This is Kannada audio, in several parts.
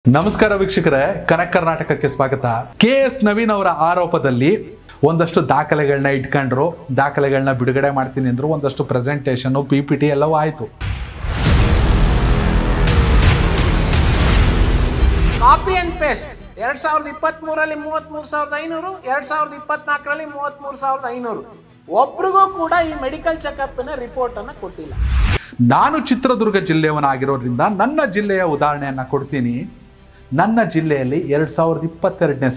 ನಮಸ್ಕಾರ ವೀಕ್ಷಕರೇ, ಕನೆಕ್ಟ್ ಕರ್ನಾಟಕಕ್ಕೆ ಸ್ವಾಗತ. KS ನವೀನ್ ಅವರ ಆರೋಪದಲ್ಲಿ ಒಂದಷ್ಟು ದಾಖಲೆಗಳನ್ನ ಇಟ್ಕೊಂಡ್ರು, ದಾಖಲೆಗಳನ್ನ ಬಿಡುಗಡೆ ಮಾಡ್ತೀನಿ ಅಂದ್ರು, ಒಂದಷ್ಟು ಪ್ರೆಸೆಂಟೇಷನ್ PPT ಎಲ್ಲವೂ ಆಯ್ತು. ಕಾಪಿ ಅಂಡ್ ಪೇಸ್ಟ್ 2023ರಲ್ಲಿ 33,500, 2024ರಲ್ಲಿ 33,500. ಒಬ್ರಿಗೂ ಕೂಡ ಈ ಮೆಡಿಕಲ್ ಚೆಕಪ್ನ ರಿಪೋರ್ಟ್ ಅನ್ನ ಕೊಟ್ಟಿಲ್ಲ. ನಾನು ಚಿತ್ರದುರ್ಗ ಜಿಲ್ಲೆಯವನಾಗಿರೋದ್ರಿಂದ ನನ್ನ ಜಿಲ್ಲೆಯ ಉದಾಹರಣೆಯನ್ನ ಕೊಡ್ತೀನಿ. ನನ್ನ ಜಿಲ್ಲೆಯಲ್ಲಿ 2022ನೇ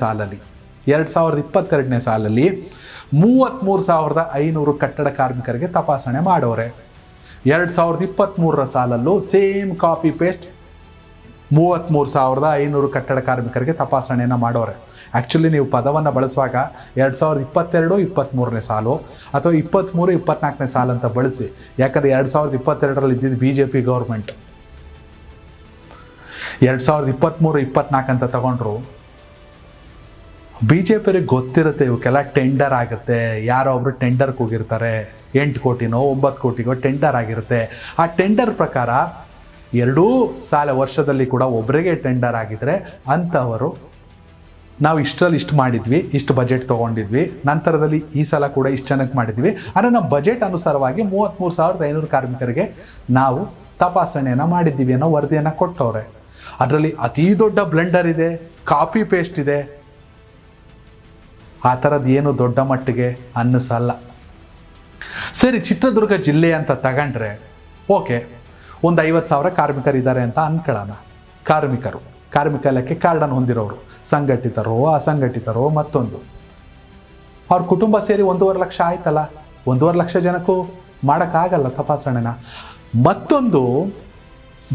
ಸಾಲಲ್ಲಿ 33,500 ಕಟ್ಟಡ ಕಾರ್ಮಿಕರಿಗೆ ತಪಾಸಣೆ ಮಾಡೋರೆ. 2023ರ ಸಾಲಲ್ಲೂ ಸೇಮ್ ಕಾಪಿ ಪೇಸ್ಟ್ 33,500 ಕಟ್ಟಡ ಕಾರ್ಮಿಕರಿಗೆ ತಪಾಸಣೆಯನ್ನು ಮಾಡೋರೆ. ಆ್ಯಕ್ಚುಲಿ ನೀವು ಪದವನ್ನು ಬಳಸುವಾಗ 2022-23ನೇ ಸಾಲು ಅಥವಾ 23-24ನೇ ಸಾಲು ಅಂತ ಬಳಸಿ. ಯಾಕಂದರೆ 2022ರಲ್ಲಿ ಇದ್ದಿದ್ದು BJP ಗೌರ್ಮೆಂಟ್. 2023-24 ಅಂತ ತಗೊಂಡ್ರು. BJPಯವ್ರಿಗೆ ಗೊತ್ತಿರುತ್ತೆ ಇವಕ್ಕೆಲ್ಲ ಟೆಂಡರ್ ಆಗುತ್ತೆ. ಯಾರೋ ಒಬ್ರು ಟೆಂಡರ್ಗೆ ಹೋಗಿರ್ತಾರೆ, 8 ಕೋಟಿನೋ 9 ಕೋಟಿಗೋ ಟೆಂಡರ್ ಆಗಿರುತ್ತೆ. ಆ ಟೆಂಡರ್ ಪ್ರಕಾರ ಎರಡೂ ವರ್ಷದಲ್ಲಿ ಕೂಡ ಒಬ್ಬರಿಗೆ ಟೆಂಡರ್ ಆಗಿದ್ರೆ ಅಂಥವರು ನಾವು ಇಷ್ಟರಲ್ಲಿ ಇಷ್ಟು ಮಾಡಿದ್ವಿ, ಇಷ್ಟು ಬಜೆಟ್ ತೊಗೊಂಡಿದ್ವಿ, ನಂತರದಲ್ಲಿ ಈ ಸಲ ಕೂಡ ಇಷ್ಟು ಜನಕ್ಕೆ ಮಾಡಿದ್ವಿ, ಅಂದರೆ ನಮ್ಮ ಬಜೆಟ್ ಅನುಸಾರವಾಗಿ 33,500 ಕಾರ್ಮಿಕರಿಗೆ ನಾವು ತಪಾಸಣೆಯನ್ನು ಮಾಡಿದ್ದೀವಿ ಅನ್ನೋ ವರದಿಯನ್ನು ಕೊಟ್ಟವ್ರೆ. ಅದರಲ್ಲಿ ಅತೀ ದೊಡ್ಡ ಬ್ಲೆಂಡರ್ ಇದೆ, ಕಾಪಿ ಪೇಸ್ಟ್ ಇದೆ. ಆ ಥರದ್ದು ಏನು ದೊಡ್ಡ ಮಟ್ಟಿಗೆ ಅನ್ನಿಸಲ್ಲ. ಸರಿ, ಚಿತ್ರದುರ್ಗ ಜಿಲ್ಲೆ ಅಂತ ತಗೊಂಡ್ರೆ ಓಕೆ, ಒಂದು 50,000 ಕಾರ್ಮಿಕರಿದ್ದಾರೆ ಅಂತ ಅನ್ಕೊಳ್ಳೋಣ. ಕಾರ್ಮಿಕ ಇಲಾಖೆ ಕಾರ್ಡನ್ನು ಹೊಂದಿರೋರು, ಸಂಘಟಿತರೋ ಅಸಂಘಟಿತರೋ ಮತ್ತೊಂದು. ಅವ್ರ ಕುಟುಂಬ ಸೇರಿ 1.5 ಲಕ್ಷ ಆಯ್ತಲ್ಲ. 1.5 ಲಕ್ಷ ಜನಕ್ಕೂ ಮಾಡೋಕ್ಕಾಗಲ್ಲ ತಪಾಸಣೆನ. ಮತ್ತೊಂದು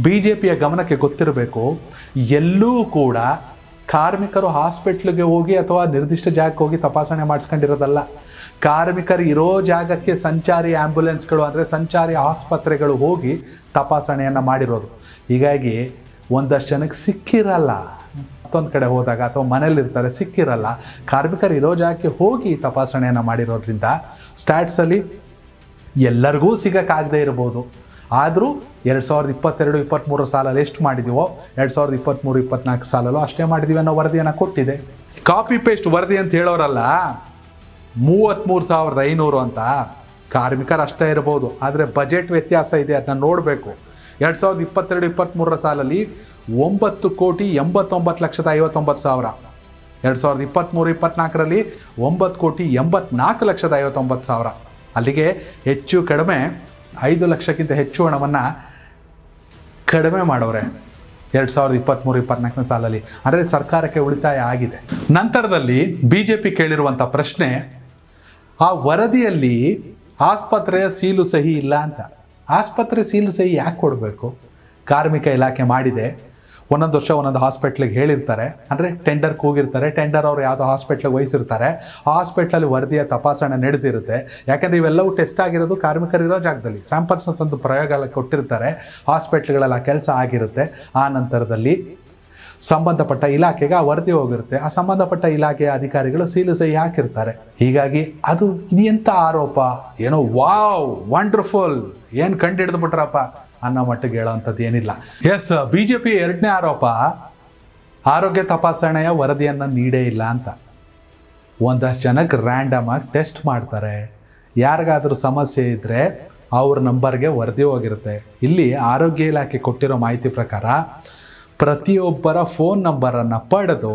BJPಯ ಗಮನಕ್ಕೆ ಗೊತ್ತಿರಬೇಕು, ಎಲ್ಲೂ ಕೂಡ ಕಾರ್ಮಿಕರು ಹಾಸ್ಪಿಟ್ಲಿಗೆ ಹೋಗಿ ಅಥವಾ ನಿರ್ದಿಷ್ಟ ಜಾಗಕ್ಕೆ ಹೋಗಿ ತಪಾಸಣೆ ಮಾಡಿಸ್ಕೊಂಡಿರೋದಲ್ಲ. ಕಾರ್ಮಿಕರು ಇರೋ ಜಾಗಕ್ಕೆ ಸಂಚಾರಿ ಆ್ಯಂಬುಲೆನ್ಸ್ಗಳು ಅಂದರೆ ಸಂಚಾರಿ ಆಸ್ಪತ್ರೆಗಳು ಹೋಗಿ ತಪಾಸಣೆಯನ್ನು ಮಾಡಿರೋದು. ಹೀಗಾಗಿ ಒಂದಷ್ಟು ಜನಕ್ಕೆ ಸಿಕ್ಕಿರಲ್ಲ. ಮತ್ತೊಂದು ಕಡೆ ಹೋದಾಗ ಅಥವಾ ಮನೇಲಿರ್ತಾರೆ, ಸಿಕ್ಕಿರಲ್ಲ. ಕಾರ್ಮಿಕರು ಇರೋ ಜಾಗಕ್ಕೆ ಹೋಗಿ ತಪಾಸಣೆಯನ್ನು ಮಾಡಿರೋದ್ರಿಂದ ಸ್ಟ್ಯಾಟ್ಸಲ್ಲಿ ಎಲ್ಲರಿಗೂ ಸಿಗೋಕ್ಕಾಗದೇ ಇರ್ಬೋದು. ಆದರೂ 2022-23 ಸಾಲಲ್ಲಿ ಎಷ್ಟು ಮಾಡಿದೀವೋ 2023-24 ಸಾಲಲ್ಲೂ ಅಷ್ಟೇ ಮಾಡಿದ್ದೀವಿ ಅನ್ನೋ ವರದಿಯನ್ನು ಕೊಟ್ಟಿದೆ. ಕಾಪಿ ಪೇಸ್ಟ್ ವರದಿ ಅಂತ ಹೇಳೋರಲ್ಲ, 33,500 ಅಂತ ಕಾರ್ಮಿಕರು ಅಷ್ಟೇ ಇರ್ಬೋದು. ಆದರೆ ಬಜೆಟ್ ವ್ಯತ್ಯಾಸ ಇದೆ, ಅದನ್ನ ನೋಡಬೇಕು. 2022-23 ಸಾಲಲ್ಲಿ 9,89,59,000. 2023-24ರಲ್ಲಿ 9,84,59,000. ಅಲ್ಲಿಗೆ ಹೆಚ್ಚು ಕಡಿಮೆ 5 ಲಕ್ಷಕ್ಕಿಂತ ಹೆಚ್ಚು ಹಣವನ್ನು ಕಡಿಮೆ ಮಾಡೋರೆ 2023-24ನೇ ಸಾಲಲ್ಲಿ. ಅಂದರೆ ಸರ್ಕಾರಕ್ಕೆ ಉಳಿತಾಯ ಆಗಿದೆ. ನಂತರದಲ್ಲಿ BJP ಕೇಳಿರುವಂಥ ಪ್ರಶ್ನೆ, ಆ ವರದಿಯಲ್ಲಿ ಆಸ್ಪತ್ರೆಯ ಸೀಲು ಸಹಿ ಇಲ್ಲ ಅಂತ. ಆಸ್ಪತ್ರೆ ಸೀಲು ಸಹಿ ಯಾಕೆ ಕೊಡಬೇಕು? ಕಾರ್ಮಿಕ ಇಲಾಖೆ ಮಾಡಿದೆ. ಒಂದೊಂದು ವರ್ಷ ಒಂದೊಂದು ಹಾಸ್ಪಿಟ್ಲಿಗೆ ಹೇಳಿರ್ತಾರೆ, ಅಂದರೆ ಟೆಂಡರ್ಗೆ ಹೋಗಿರ್ತಾರೆ. ಟೆಂಡರ್ ಅವರು ಯಾವುದೋ ಹಾಸ್ಪಿಟ್ಲಿಗೆ ವಹಿಸಿರ್ತಾರೆ. ಆ ಹಾಸ್ಪಿಟ್ಲಲ್ಲಿ ವರದಿಯ ತಪಾಸಣೆ ನಡೆದಿರುತ್ತೆ. ಯಾಕಂದರೆ ಇವೆಲ್ಲವೂ ಟೆಸ್ಟ್ ಆಗಿರೋದು ಕಾರ್ಮಿಕರಿರೋ ಜಾಗದಲ್ಲಿ. ಸ್ಯಾಂಪಲ್ಸ್ನ ತಂದು ಪ್ರಯೋಗಾಲಯಕ್ಕೆ ಕೊಟ್ಟಿರ್ತಾರೆ. ಹಾಸ್ಪಿಟ್ಲ್ಗಳೆಲ್ಲ ಕೆಲಸ ಆಗಿರುತ್ತೆ. ಆ ನಂತರದಲ್ಲಿ ಸಂಬಂಧಪಟ್ಟ ಇಲಾಖೆಗೆ ಆ ವರದಿ ಹೋಗಿರುತ್ತೆ. ಆ ಸಂಬಂಧಪಟ್ಟ ಇಲಾಖೆಯ ಅಧಿಕಾರಿಗಳು ಸೀಲು ಸಹಿ ಹಾಕಿರ್ತಾರೆ. ಹೀಗಾಗಿ ಅದು ಇದೆಂಥ ಆರೋಪ, ಏನೋ ವಾವ್ ವಂಡರ್ಫುಲ್, ಏನು ಕಂಡು ಹಿಡಿದು ಬಿಟ್ರಪ್ಪ ಅನ್ನೋ ಮಟ್ಟಿಗೆ ಹೇಳೋವಂಥದ್ದು ಏನಿಲ್ಲ. ಎಸ್, BJP ಎರಡನೇ ಆರೋಪ ಆರೋಗ್ಯ ತಪಾಸಣೆಯ ವರದಿಯನ್ನು ನೀಡೇ ಇಲ್ಲ ಅಂತ. ಒಂದಷ್ಟು ಜನಕ್ಕೆ ರ್ಯಾಂಡಮ್ ಆಗಿ ಟೆಸ್ಟ್ ಮಾಡ್ತಾರೆ. ಯಾರಿಗಾದ್ರೂ ಸಮಸ್ಯೆ ಇದ್ದರೆ ಅವ್ರ ನಂಬರ್ಗೆ ವರದಿ ಹೋಗಿರುತ್ತೆ. ಇಲ್ಲಿ ಆರೋಗ್ಯ ಇಲಾಖೆ ಕೊಟ್ಟಿರೋ ಮಾಹಿತಿ ಪ್ರಕಾರ ಪ್ರತಿಯೊಬ್ಬರ ಫೋನ್ ನಂಬರನ್ನು ಪಡೆದು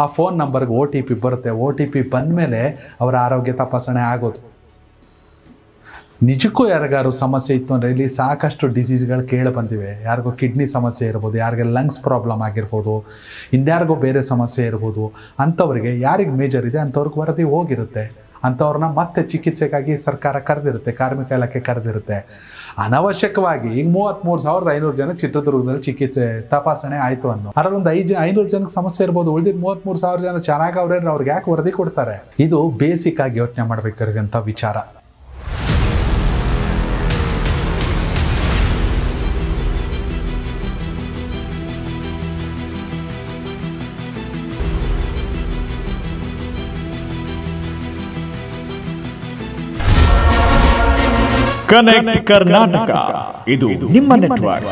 ಆ ಫೋನ್ ನಂಬರ್ಗೆ OTP ಬರುತ್ತೆ. OTP ಬಂದ ಮೇಲೆ ಅವರ ಆರೋಗ್ಯ ತಪಾಸಣೆ ಆಗೋದು. ನಿಜಕ್ಕೂ ಯಾರಿಗಾರು ಸಮಸ್ಯೆ ಇತ್ತು ಅಂದರೆ ಇಲ್ಲಿ ಸಾಕಷ್ಟು ಡಿಸೀಸ್ಗಳು ಕೇಳಿ ಬಂದಿವೆ. ಯಾರಿಗೋ ಕಿಡ್ನಿ ಸಮಸ್ಯೆ ಇರ್ಬೋದು, ಯಾರಿಗೆ ಲಂಗ್ಸ್ ಪ್ರಾಬ್ಲಮ್ ಆಗಿರ್ಬೋದು, ಇನ್ಯಾರಿಗೋ ಬೇರೆ ಸಮಸ್ಯೆ ಇರ್ಬೋದು. ಅಂಥವ್ರಿಗೆ ಯಾರಿಗೆ ಮೇಜರ್ ಇದೆ ಅಂಥವ್ರಿಗೆ ವರದಿ ಹೋಗಿರುತ್ತೆ. ಅಂಥವ್ರನ್ನ ಮತ್ತೆ ಚಿಕಿತ್ಸೆಗಾಗಿ ಸರ್ಕಾರ ಕರೆದಿರುತ್ತೆ, ಕಾರ್ಮಿಕ ಇಲಾಖೆ ಕರೆದಿರುತ್ತೆ. ಅನವಶ್ಯಕವಾಗಿ ಈಗ 33,500 ಜನಕ್ಕೆ ಚಿತ್ರದುರ್ಗದಲ್ಲಿ ಚಿಕಿತ್ಸೆ ತಪಾಸಣೆ ಆಯಿತು ಅನ್ನೋ, ಅದರಲ್ಲೊಂದು 500 ಜನಕ್ಕೆ ಸಮಸ್ಯೆ ಇರ್ಬೋದು. ಉಳಿದಿದ್ದು 33,000 ಜನ ಚೆನ್ನಾಗವ್ರೆ, ಅವ್ರಿಗೆ ಯಾಕೆ ವರದಿ ಕೊಡ್ತಾರೆ? ಇದು ಬೇಸಿಕ್ ಆಗಿ ಯೋಚನೆ ಮಾಡಬೇಕಾಗಿರುವಂಥ ವಿಚಾರ. ಕನೆಕ್ಟ್ ಕರ್ನಾಟಕ, ಇದು ನಿಮ್ಮ ನೆಟ್ವರ್ಕ್.